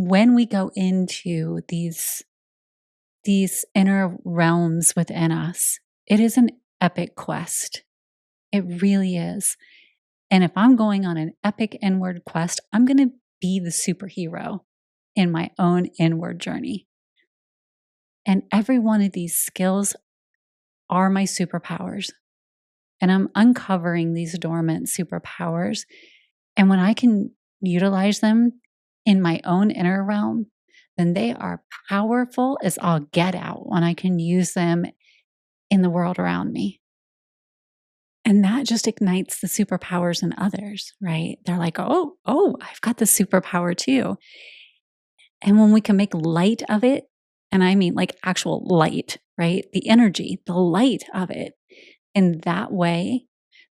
when we go into these inner realms within us, it is an epic quest. It really is. And if I'm going on an epic inward quest, I'm going to be the superhero in my own inward journey. And every one of these skills are my superpowers. And I'm uncovering these dormant superpowers. And when I can utilize them in my own inner realm, then they are powerful as all get out when I can use them in the world around me. And that just ignites the superpowers in others, right? They're like, oh, I've got the superpower too. And when we can make light of it, and I mean like actual light, right? The energy, the light of it in that way,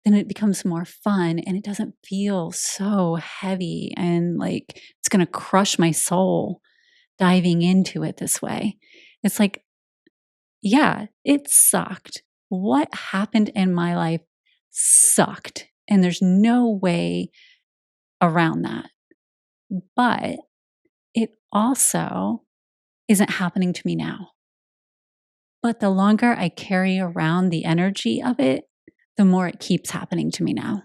then it becomes more fun and it doesn't feel so heavy and like it's going to crush my soul diving into it this way. It's like, yeah, it sucked. What happened in my life sucked. And there's no way around that. But it also isn't happening to me now. But the longer I carry around the energy of it, the more it keeps happening to me now.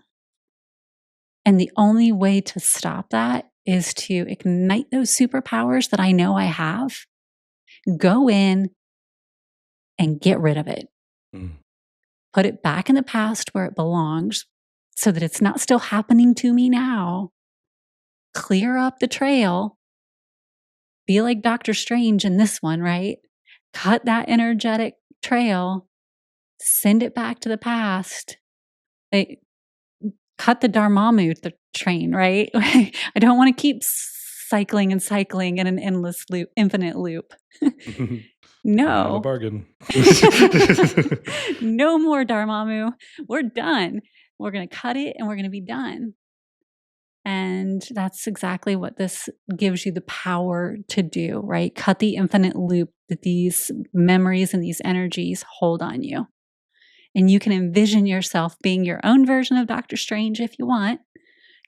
And the only way to stop that is to ignite those superpowers that I know I have, go in and get rid of it. Put it back in the past where it belongs so that it's not still happening to me now. Clear up the trail. Be like Dr. Strange in this one, right? Cut that energetic trail, send it back to the past. Cut the Dormammu train, right? I don't want to keep cycling and cycling in an endless loop, infinite loop. No. A bargain. No more Dormammu. We're done. We're going to cut it and we're going to be done. And that's exactly what this gives you the power to do, right? Cut the infinite loop that these memories and these energies hold on you. And you can envision yourself being your own version of Dr. Strange if you want,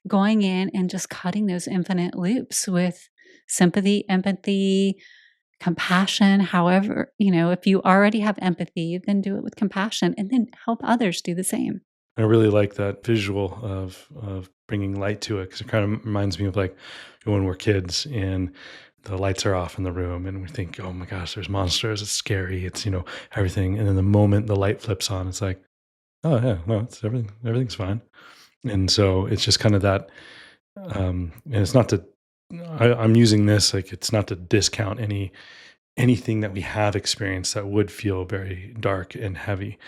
going in and just cutting those infinite loops with sympathy, empathy, compassion. However, if you already have empathy, then do it with compassion and then help others do the same. I really like that visual of bringing light to it, because it kind of reminds me of like when we're kids and the lights are off in the room and we think, oh my gosh, there's monsters, it's scary, it's everything. And then the moment the light flips on, it's like, oh yeah, no, it's everything's fine. And so it's just kind of that, and it's not to, I'm using this, like, it's not to discount anything that we have experienced that would feel very dark and heavy.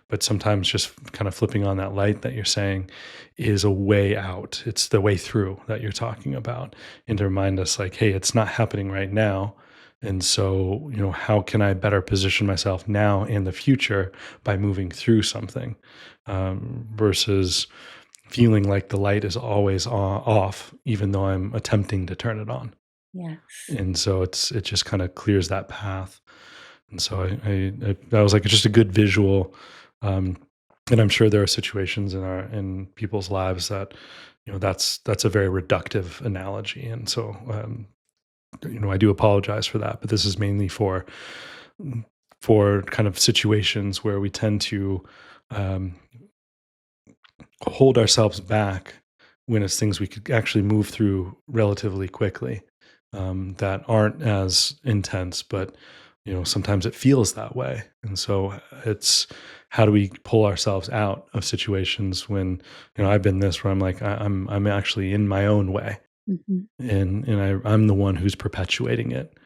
But sometimes just kind of flipping on that light that you're saying is a way out. It's the way through that you're talking about. And to remind us like, hey, it's not happening right now. And so, how can I better position myself now and the future by moving through something, versus feeling like the light is always off, even though I'm attempting to turn it on. Yes. And so it just kind of clears that path. And so I that was like just a good visual. And I'm sure there are situations in people's lives that, that's a very reductive analogy. And so, I do apologize for that, but this is mainly for kind of situations where we tend to, hold ourselves back when it's things we could actually move through relatively quickly, that aren't as intense, but sometimes it feels that way. And so it's, how do we pull ourselves out of situations when, I've been this where I'm like, I'm actually in my own way. Mm-hmm. And I'm the one who's perpetuating it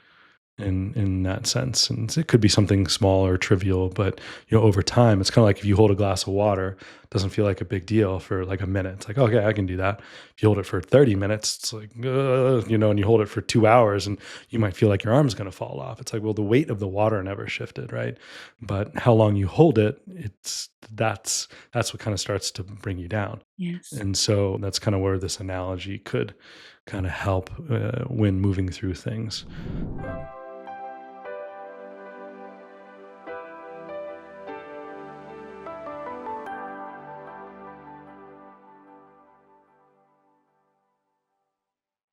in that sense. And it could be something small or trivial, but over time, it's kind of like if you hold a glass of water, it doesn't feel like a big deal for like a minute. It's like, okay, I can do that. If you hold it for 30 minutes, it's like, and you hold it for 2 hours and you might feel like your arm's going to fall off. It's like, well, the weight of the water never shifted, right? But how long you hold it, that's what kind of starts to bring you down. Yes. And so that's kind of where this analogy could kind of help when moving through things.